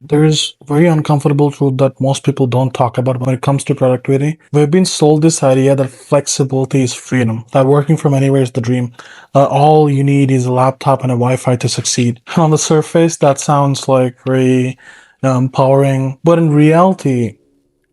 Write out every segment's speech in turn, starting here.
There's very uncomfortable truth that most people don't talk about when it comes to productivity. We've been sold this idea that flexibility is freedom, that working from anywhere is the dream, that all you need is a laptop and a Wi-Fi to succeed. On the surface, that sounds like very empowering, but in reality,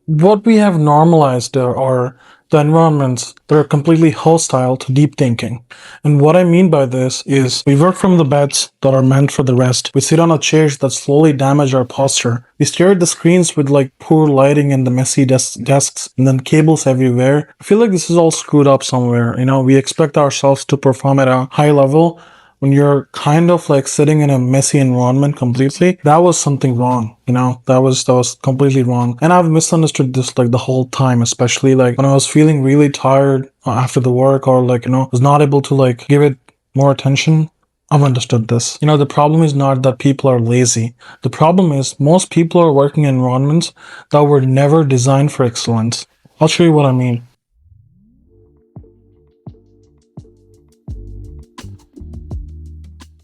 what we have normalized are the environments that are completely hostile to deep thinking. And what I mean by this is we work from the beds that are meant for the rest. We sit on a chairs that slowly damage our posture. We stare at the screens with like poor lighting and the messy desks and then cables everywhere. I feel like this is all screwed up somewhere. We expect ourselves to perform at a high level when you're kind of like sitting in a messy environment completely. That was something wrong. That was completely wrong. And I've misunderstood this like the whole time, especially like when I was feeling really tired after the work, or like, was not able to like give it more attention. I've understood this. The problem is not that people are lazy. The problem is most people are working in environments that were never designed for excellence. I'll show you what I mean.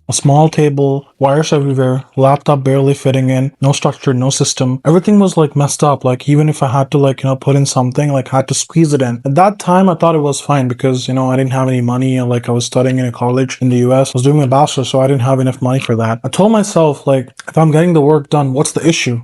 A small table, wires everywhere, laptop barely fitting in, no structure, no system. Everything was like messed up. Like even if I had to like, put in something, like I had to squeeze it in. At that time, I thought it was fine because, I didn't have any money, and like I was studying in a college in the US. I was doing my bachelor's, so I didn't have enough money for that. I told myself like, if I'm getting the work done, what's the issue?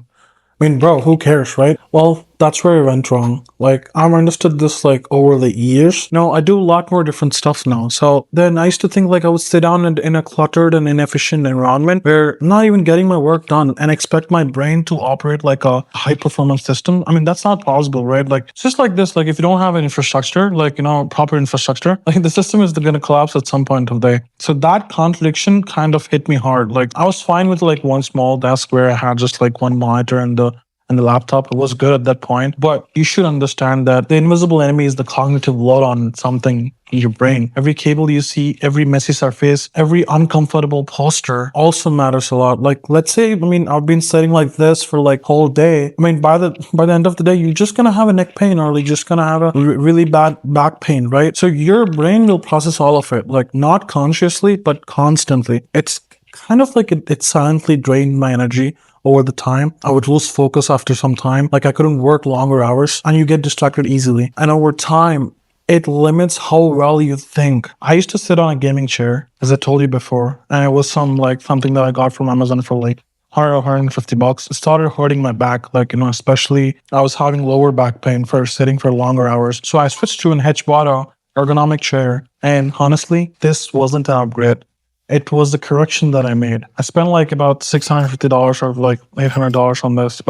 I mean, bro, who cares, right? Well, that's where it went wrong. Like, I've understood this like over the years. I do a lot more different stuff now. So then I used to think like I would sit down in a cluttered and inefficient environment where I'm not even getting my work done and expect my brain to operate like a high performance system. I mean, that's not possible, right? Like, it's just like this. Like, if you don't have an infrastructure, like, proper infrastructure, like the system is going to collapse at some point of the day. So that contradiction kind of hit me hard. Like, I was fine with like one small desk where I had just like one monitor and the laptop. It was good at that point. But you should understand that the invisible enemy is the cognitive load on something in your brain. Every cable you see, every messy surface, every uncomfortable posture also matters a lot. Like, let's say, I've been sitting like this for like whole day. By the end of the day, you're just gonna have a neck pain, or you're just gonna have a really bad back pain, right? So your brain will process all of it, like not consciously, but constantly. It's kind of like it silently drained my energy over the time. I would lose focus after some time. Like I couldn't work longer hours, and you get distracted easily. And over time, it limits how well you think. I used to sit on a gaming chair, as I told you before, and it was something that I got from Amazon for like $150. It started hurting my back, especially I was having lower back pain for sitting for longer hours. So I switched to an bought a ergonomic chair, and honestly, this wasn't an upgrade. It was the correction that I made. I spent like about $650 or like $800 on this.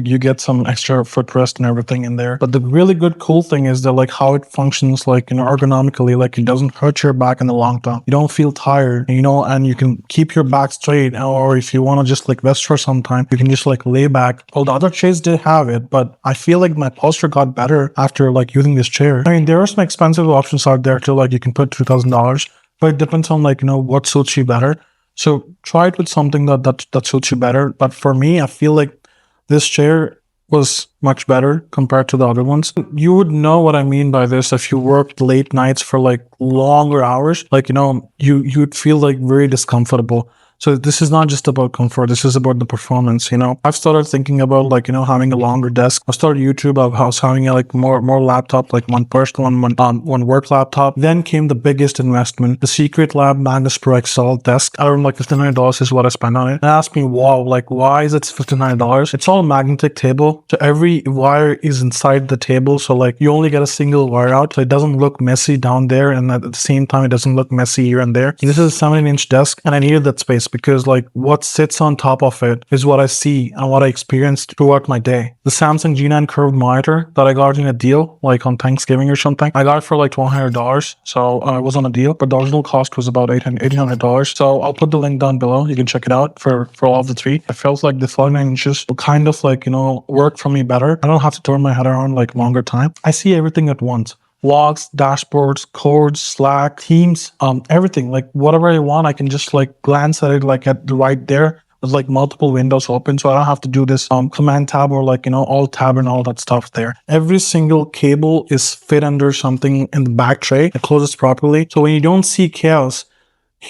You get some extra footrest and everything in there. But the really good cool thing is that like how it functions like, ergonomically, like it doesn't hurt your back in the long term. You don't feel tired, and you can keep your back straight. Or if you want to just like rest for some time, you can just like lay back. Well, the other chairs did have it, but I feel like my posture got better after like using this chair. There are some expensive options out there too, like you can put $2,000. But it depends on like, what suits you better. So try it with something that suits you better. But for me, I feel like this chair was much better compared to the other ones. You would know what I mean by this if you worked late nights for like longer hours. Like, you'd feel like very discomfortable. So this is not just about comfort. This is about the performance. I've started thinking about like, having a longer desk. I started YouTube of how having like more laptop, like one personal and one work laptop. Then came the biggest investment, the Secret Lab Magnus Pro XL desk. I remember like $59 is what I spent on it. And asked me, wow, like why is it $59? It's all magnetic table. So every wire is inside the table. So like you only get a single wire out. So it doesn't look messy down there. And at the same time, it doesn't look messy here and there. This is a 17-inch desk, and I needed that space because like what sits on top of it is what I see and what I experienced throughout my day. The Samsung G9 curved monitor that I got in a deal, like on Thanksgiving or something, I got it for like $1,200. So it was on a deal, but the original cost was about $1,800. So I'll put the link down below. You can check it out for all of the three. I felt like the 49 inches will kind of like, work for me better. I don't have to turn my head around like longer time. I see everything at once. Logs, dashboards, codes, Slack, Teams, everything. Like whatever I want, I can just like glance at it like at right there with like multiple windows open. So I don't have to do this command tab or like, alt tab and all that stuff there. Every single cable is fit under something in the back tray. It closes properly. So when you don't see chaos,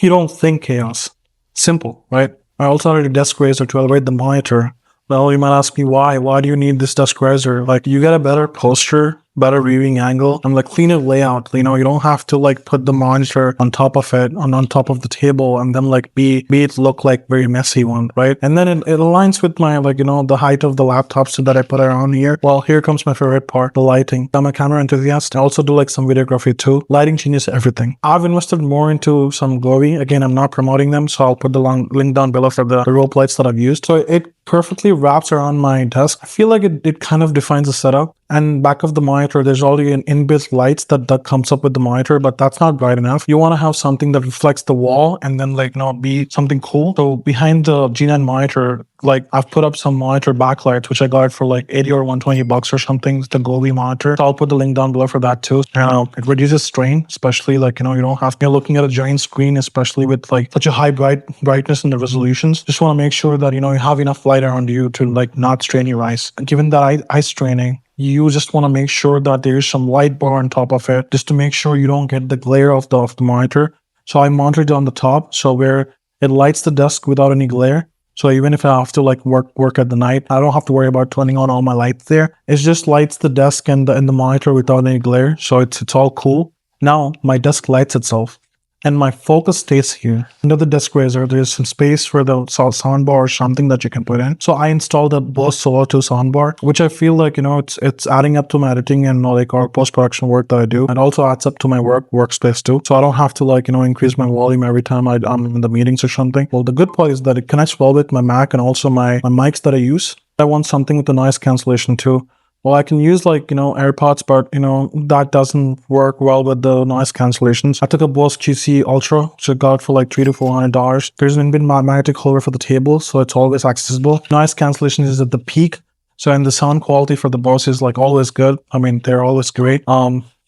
you don't think chaos. Simple, right? I also added a desk raiser to elevate the monitor. Well, you might ask me why. Why do you need this desk raiser? Like, you get a better posture, better viewing angle, and like cleaner layout. You know, you don't have to like put the monitor on top of it, on top of the table, and then like be it look like very messy one, right? And then it aligns with my like, you know, the height of the laptop so that I put around here. Well, here comes my favorite part, the lighting. I'm a camera enthusiast. I also do like some videography too. Lighting changes everything. I've invested more into some Glowy. Again, I'm not promoting them, so I'll put the link down below for the rope lights that I've used. So it perfectly wraps around my desk. I feel like it kind of defines the setup. And back of the monitor, there's already an inbuilt lights that comes up with the monitor, but that's not bright enough. You want to have something that reflects the wall and then like, you know, be something cool. So behind the G9 monitor, like I've put up some monitor backlights, which I got for like 80 or 120 bucks or something. It's the Glowy monitor. So I'll put the link down below for that too. It reduces strain, especially like, you know, you don't have, you're looking at a giant screen, especially with like such a high brightness in the resolutions. Just want to make sure that, you know, you have enough light around you to like not strain your eyes. Given that eye straining, you just want to make sure that there's some light bar on top of it, just to make sure you don't get the glare of the monitor. So I mounted it on the top, so where it lights the desk without any glare. So even if I have to like work at the night, I don't have to worry about turning on all my lights there. It just lights the desk and the monitor without any glare. So it's all cool. Now my desk lights itself, and my focus stays here. Under the desk raiser, there's some space for the soundbar or something that you can put in. So I installed a Bose Solo 2 soundbar, which I feel like, you know, it's adding up to my editing and like our post-production work that I do. It also adds up to my workspace too. So I don't have to like, you know, increase my volume every time I'm in the meetings or something. Well, the good part is that it connects well with my Mac and also my mics that I use. I want something with the noise cancellation too. Well, I can use like, you know, AirPods, but, you know, that doesn't work well with the noise cancellations. I took a Bose QC Ultra, which I got for like $300 to $400. There's an inbuilt magnetic holder for the table, so it's always accessible. Noise cancellation is at the peak. So, and the sound quality for the Bose is like always good. I mean, they're always great.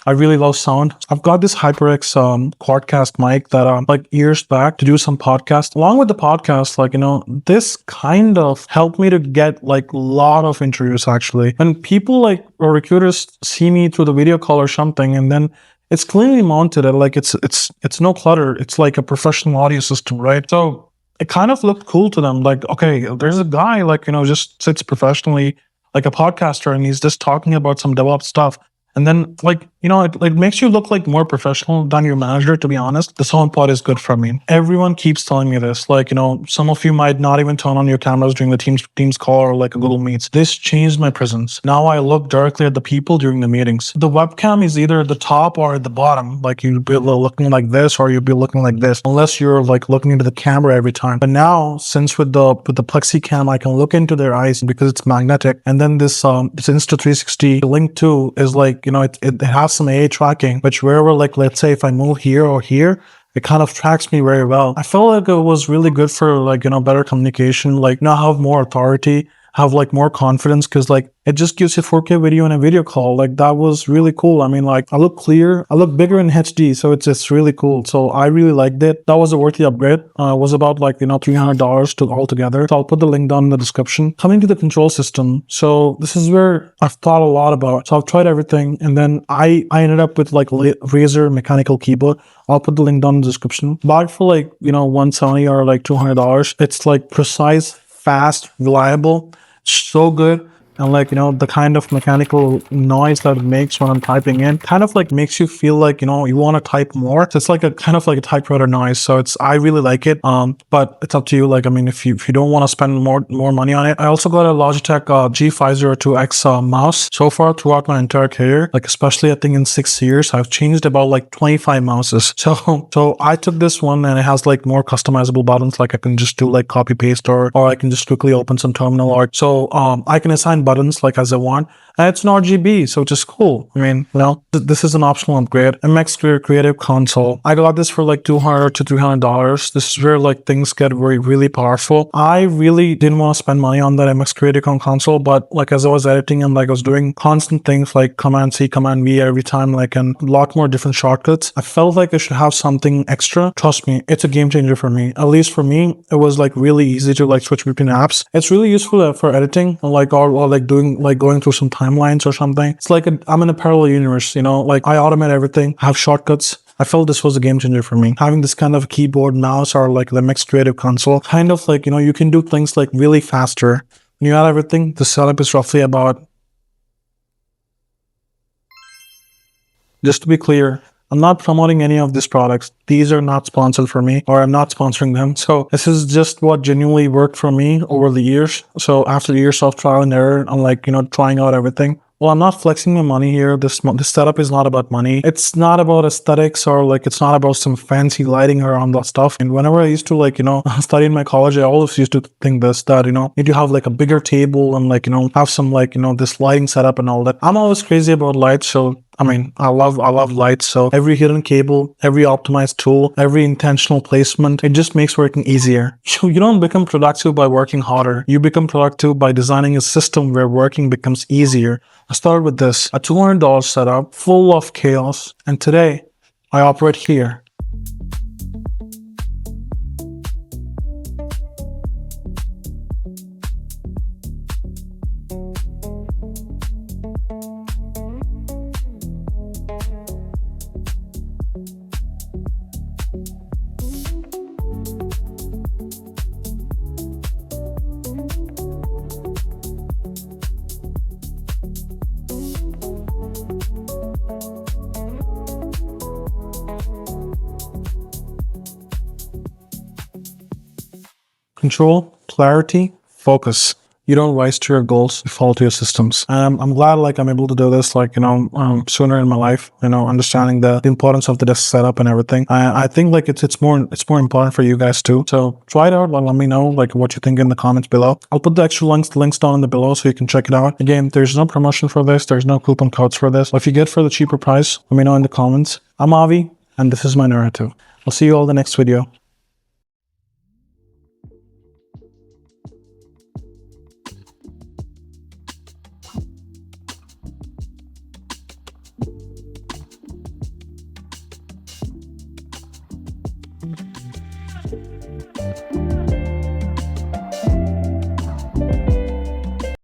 I really love sound. I've got this HyperX Quadcast mic that like years back to do some podcast. Along with the podcast, like, you know, this kind of helped me to get like a lot of interviews actually. When people like or recruiters see me through the video call or something, and then it's cleanly mounted and like it's no clutter. It's like a professional audio system, right? So it kind of looked cool to them. Like, okay, there's a guy like, you know, just sits professionally like a podcaster and he's just talking about some DevOps stuff. And then, like, you know, it makes you look like more professional than your manager, to be honest. The SoundPod is good for me. Everyone keeps telling me this. Like, you know, some of you might not even turn on your cameras during the Teams call or like a Google Meets. This changed my presence. Now I look directly at the people during the meetings. The webcam is either at the top or at the bottom. Like, you'd be looking like this or you'd be looking like this, unless you're like looking into the camera every time. But now, since with the PlexiCam, I can look into their eyes because it's magnetic. And then this Insta360 link too is like, you know, it has some AI tracking, which wherever, like, let's say if I move here or here, it kind of tracks me very well. I felt like it was really good for like, you know, better communication, like now have more authority, have like more confidence, because like it just gives you 4K video in a video call. Like that was really cool. I mean, like I look clear, I look bigger in HD, so it's just really cool. So I really liked it. That was a worthy upgrade. It was about like, you know, $300 to altogether. So I'll put the link down in the description. Coming to the control system. So this is where I've thought a lot about. So I've tried everything, and then I ended up with like Razer mechanical keyboard. I'll put the link down in the description. Bought it for like, you know, $170 or like $200. It's like precise, fast, reliable, so good. And like, you know, the kind of mechanical noise that it makes when I'm typing in kind of like makes you feel like, you know, you want to type more. So it's like a kind of like a typewriter noise. So I really like it. But it's up to you. Like, I mean, if you don't want to spend more money on it. I also got a Logitech G502X mouse. So far throughout my entire career, like especially I think in 6 years, I've changed about like 25 mouses. So I took this one, and it has like more customizable buttons. Like I can just do like copy paste, or I can just quickly open some terminal art. So I can assign buttons like as I want, and it's an RGB, so just cool. I mean, you know, this is an optional upgrade. MX Creative Console. I got this for like $200 to $300. This is where like things get really powerful. I really didn't want to spend money on that MX Creative Console, but like as I was editing and like I was doing constant things like Command C, Command V every time, like, and a lot more different shortcuts, I felt like I should have something extra. Trust me, it's a game changer for me. At least for me, it was like really easy to like switch between apps. It's really useful for editing, like or like doing like going through some timelines or something. It's like I'm in a parallel universe, you know, like I automate everything, I have shortcuts. I felt this was a game changer for me. Having this kind of keyboard, mouse, or like the mixed creative console, kind of like, you can do things like really faster. When you add everything, the setup is roughly about, just to be clear, I'm not promoting any of these products. These are not sponsored for me, or I'm not sponsoring them. So this is just what genuinely worked for me over the years. So after years of trial and error, I'm like, trying out everything. Well, I'm not flexing my money here. This setup is not about money. It's not about aesthetics, or like it's not about some fancy lighting around that stuff. And whenever I used to like, study in my college, I always used to think that, need to have like a bigger table and like, have some like, this lighting setup and all that. I'm always crazy about lights. So I mean, I love lights. So every hidden cable, every optimized tool, every intentional placement, it just makes working easier. You don't become productive by working harder. You become productive by designing a system where working becomes easier. I started with this, a $200 setup full of chaos, and today I operate here. Control, clarity, focus. You don't rise to your goals, you fall to your systems. I'm glad like I'm able to do this like, sooner in my life, understanding the importance of the desk setup and everything. I think like it's more important for you guys too. So try it out. Like, let me know like what you think in the comments below. I'll put the extra links down in the below so you can check it out. Again, there's no promotion for this. There's no coupon codes for this. If you get for the cheaper price, let me know in the comments. I'm Avi, and this is my narrative. I'll see you all in the next video.